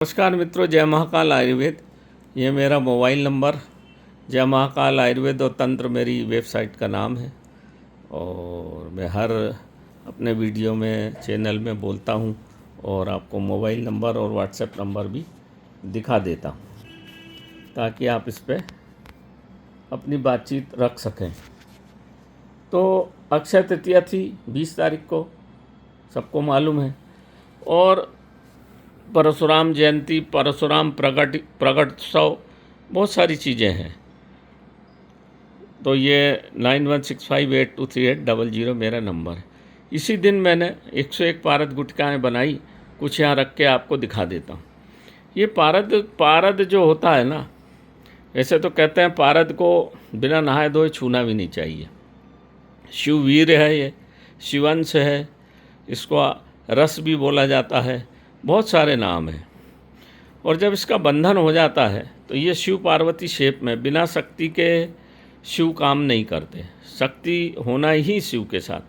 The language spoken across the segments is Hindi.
नमस्कार मित्रों, जय महाकाल आयुर्वेद। ये मेरा मोबाइल नंबर जय महाकाल आयुर्वेद और तंत्र मेरी वेबसाइट का नाम है। और मैं हर अपने वीडियो में चैनल में बोलता हूँ और आपको मोबाइल नंबर और व्हाट्सएप नंबर भी दिखा देता हूँ ताकि आप इस पर अपनी बातचीत रख सकें। तो अक्षय तृतीया थी 20 तारीख को, सबको मालूम है। और परशुराम जयंती, परशुराम प्रगटोत्सव, बहुत सारी चीज़ें हैं। तो ये 9165823800 मेरा नंबर है। इसी दिन मैंने 101 पारद गुटकाएँ बनाई, कुछ यहाँ रख के आपको दिखा देता हूँ। ये पारद जो होता है ना, ऐसे तो कहते हैं पारद को बिना नहाए धोए छूना भी नहीं चाहिए। शिववीर है, ये शिवंश है, इसको रस भी बोला जाता है, बहुत सारे नाम हैं। और जब इसका बंधन हो जाता है तो ये शिव पार्वती शेप में, बिना शक्ति के शिव काम नहीं करते, शक्ति होना ही शिव के साथ।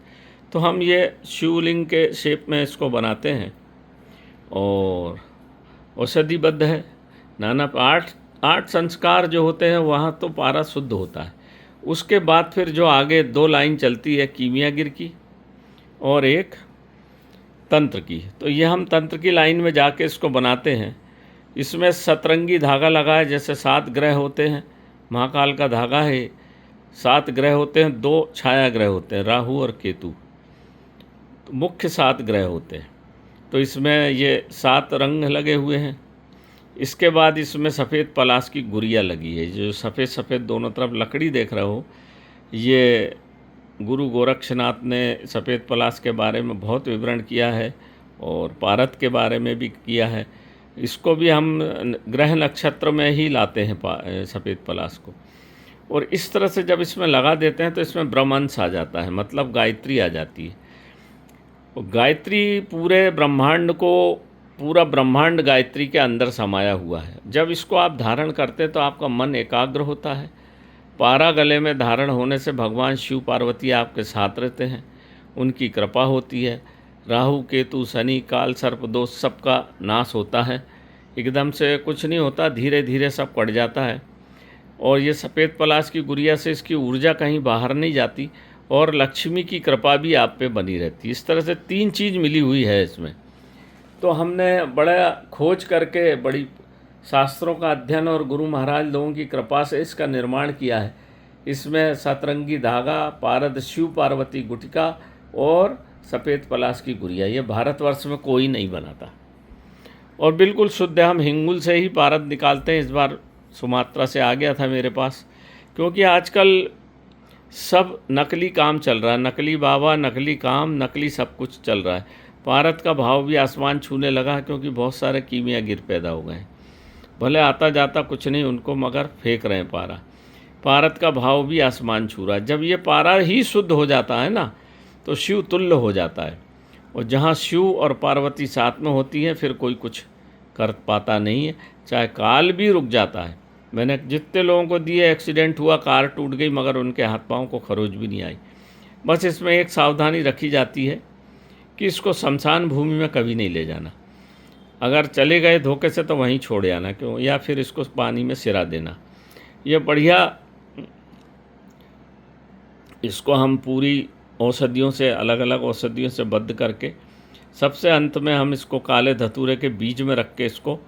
तो हम ये शिवलिंग के शेप में इसको बनाते हैं और औषधिबद्ध है। नाना आठ संस्कार जो होते हैं वहाँ तो पारा शुद्ध होता है। उसके बाद फिर जो आगे 2 लाइन चलती है, कीमियागिर की और एक तंत्र की। तो ये हम तंत्र की लाइन में जाके इसको बनाते हैं। इसमें सतरंगी धागा लगा है, जैसे 7 ग्रह होते हैं, महाकाल का धागा है। 7 ग्रह होते हैं, 2 छाया ग्रह होते हैं, राहु और केतु। तो मुख्य 7 ग्रह होते हैं। तो इसमें ये 7 रंग लगे हुए हैं। इसके बाद इसमें सफ़ेद पलाश की गुड़िया लगी है। जो सफ़ेद सफ़ेद दोनों तरफ लकड़ी देख रहे हो, ये गुरु गोरक्षनाथ ने सफ़ेद पलाश के बारे में बहुत विवरण किया है और पारद के बारे में भी किया है। इसको भी हम ग्रह नक्षत्र में ही लाते हैं सफ़ेद पलाश को। और इस तरह से जब इसमें लगा देते हैं तो इसमें ब्रह्मांश आ जाता है, मतलब गायत्री आ जाती है। और गायत्री पूरे ब्रह्मांड को, पूरा ब्रह्मांड गायत्री के अंदर समाया हुआ है। जब इसको आप धारण करते हैं तो आपका मन एकाग्र होता है। पारा गले में धारण होने से भगवान शिव पार्वती आपके साथ रहते हैं, उनकी कृपा होती है। राहु केतु शनि काल सर्प दोष सबका नाश होता है। एकदम से कुछ नहीं होता, धीरे धीरे सब कट जाता है। और ये सफ़ेद पलाश की गुड़िया से इसकी ऊर्जा कहीं बाहर नहीं जाती और लक्ष्मी की कृपा भी आप पे बनी रहती है। इस तरह से 3 चीज़ मिली हुई है इसमें। तो हमने बड़ा खोज करके, बड़ी शास्त्रों का अध्ययन और गुरु महाराज लोगों की कृपा से इसका निर्माण किया है। इसमें सतरंगी धागा, पारद शिव पार्वती गुटिका और सफ़ेद पलाश की गुड़िया, ये भारतवर्ष में कोई नहीं बनाता। और बिल्कुल शुद्ध, हम हिंगुल से ही पारद निकालते हैं। इस बार सुमात्रा से आ गया था मेरे पास, क्योंकि आजकल सब नकली काम चल रहा है। नकली बाबा, नकली काम, नकली सब कुछ चल रहा है। पारद का भाव भी आसमान छूने लगा है, क्योंकि बहुत सारे कीमियागिर पैदा हो गए हैं। भले आता जाता कुछ नहीं उनको, मगर फेंक रहे हैं पारद का भाव भी आसमान छू रहा है। जब ये पारा ही शुद्ध हो जाता है ना, तो शिव तुल्य हो जाता है। और जहाँ शिव और पार्वती साथ में होती है, फिर कोई कुछ कर पाता नहीं है, चाहे काल भी रुक जाता है। मैंने जितने लोगों को दिए, एक्सीडेंट हुआ, कार टूट गई, मगर उनके हाथ पाँव को खरोच भी नहीं आई। बस इसमें एक सावधानी रखी जाती है कि इसको शमशान भूमि में कभी नहीं ले जाना। अगर चले गए धोखे से तो वहीं छोड़ आना, क्यों, या फिर इसको पानी में सिरा देना। ये बढ़िया, इसको हम पूरी औषधियों से, अलग अलग औषधियों से बद्ध करके, सबसे अंत में हम इसको काले धतूरे के बीज में रख के इसको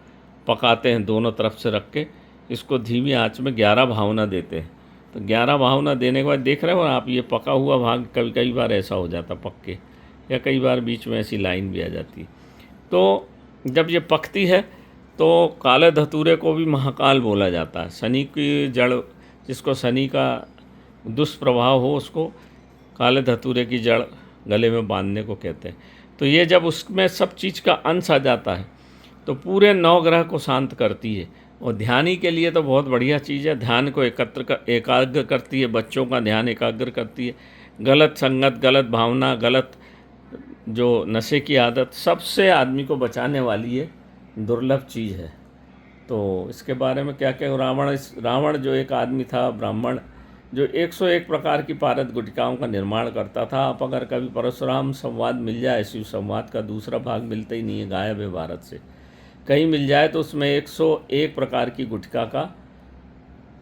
पकाते हैं। दोनों तरफ से रख के इसको धीमी आंच में 11 भावना देते हैं। तो 11 भावना देने के बाद देख रहे हो आप, ये पका हुआ भाग कई बार ऐसा हो जाता पक के, या कई बार बीच में ऐसी लाइन भी आ जाती है। तो जब ये पकती है तो काले धतूरे को भी महाकाल बोला जाता है। शनि की जड़, जिसको शनि का दुष्प्रभाव हो, उसको काले धतूरे की जड़ गले में बांधने को कहते हैं। तो ये जब उसमें सब चीज़ का अंश आ जाता है तो पूरे 9 ग्रह को शांत करती है। और ध्यानी के लिए तो बहुत बढ़िया चीज़ है। ध्यान को एकाग्र करती है, बच्चों का ध्यान एकाग्र करती है। गलत संगत, गलत भावना, गलत जो नशे की आदत, सबसे आदमी को बचाने वाली ये दुर्लभ चीज़ है। तो इसके बारे में क्या क्या, रावण जो एक आदमी था, ब्राह्मण, जो 101 प्रकार की पारद गुटिकाओं का निर्माण करता था। आप अगर कभी परशुराम संवाद मिल जाए, शिव संवाद का दूसरा भाग मिलता ही नहीं है, गायब है भारत से। कहीं मिल जाए तो उसमें 101 प्रकार की गुटखा का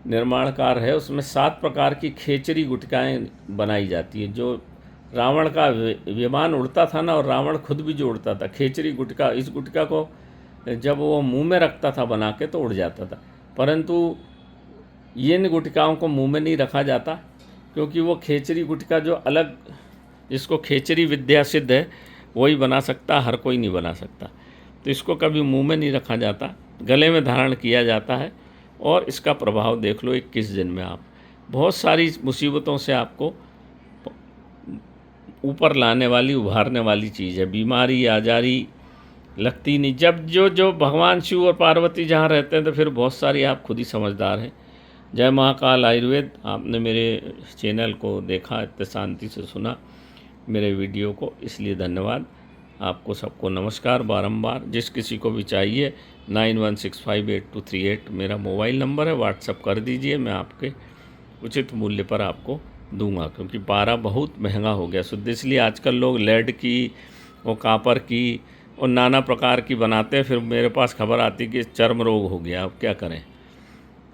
निर्माण कार्य है। उसमें 7 प्रकार की खेचरी गुटखाएँ बनाई जाती है। जो रावण का विमान उड़ता था ना, और रावण खुद भी जो उड़ता था, खेचरी गुटखा, इस गुटखा को जब वो मुंह में रखता था बना के तो उड़ जाता था। परंतु इन गुटखाओं को मुंह में नहीं रखा जाता, क्योंकि वो खेचरी गुटखा जो अलग, जिसको खेचरी विद्या सिद्ध है वही बना सकता, हर कोई नहीं बना सकता। तो इसको कभी मुंह में नहीं रखा जाता, गले में धारण किया जाता है। और इसका प्रभाव देख लो 21 दिन में आप बहुत सारी मुसीबतों से आपको ऊपर लाने वाली, उभारने वाली चीज़ है। बीमारी आजारी लगती नहीं। जब जो भगवान शिव और पार्वती जहाँ रहते हैं तो फिर बहुत सारी, आप खुद ही समझदार हैं। जय महाकाल आयुर्वेद। आपने मेरे चैनल को देखा, इतने शांति से सुना मेरे वीडियो को, इसलिए धन्यवाद। आपको सबको नमस्कार। बारंबार जिस किसी को भी चाहिए 91658238 मेरा मोबाइल नंबर है, व्हाट्सअप कर दीजिए, मैं आपके उचित मूल्य पर आपको दूंगा। क्योंकि पारा बहुत महंगा हो गया शुद्ध, इसलिए आजकल लोग लेड की और कापर की और नाना प्रकार की बनाते हैं। फिर मेरे पास खबर आती कि चर्म रोग हो गया, अब क्या करें।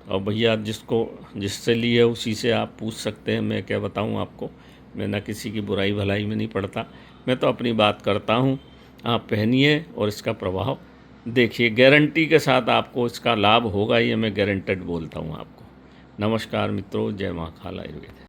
और भैया जिससे लिए उसी से आप पूछ सकते हैं, मैं क्या बताऊं आपको। मैं ना किसी की बुराई भलाई में नहीं पड़ता, मैं तो अपनी बात करता हूं। आप पहनिए और इसका प्रभाव देखिए, गारंटी के साथ आपको इसका लाभ होगा, ये मैं गारंटेड बोलता हूं आपको। नमस्कार मित्रों, जय महाकाल आयुर्वेद।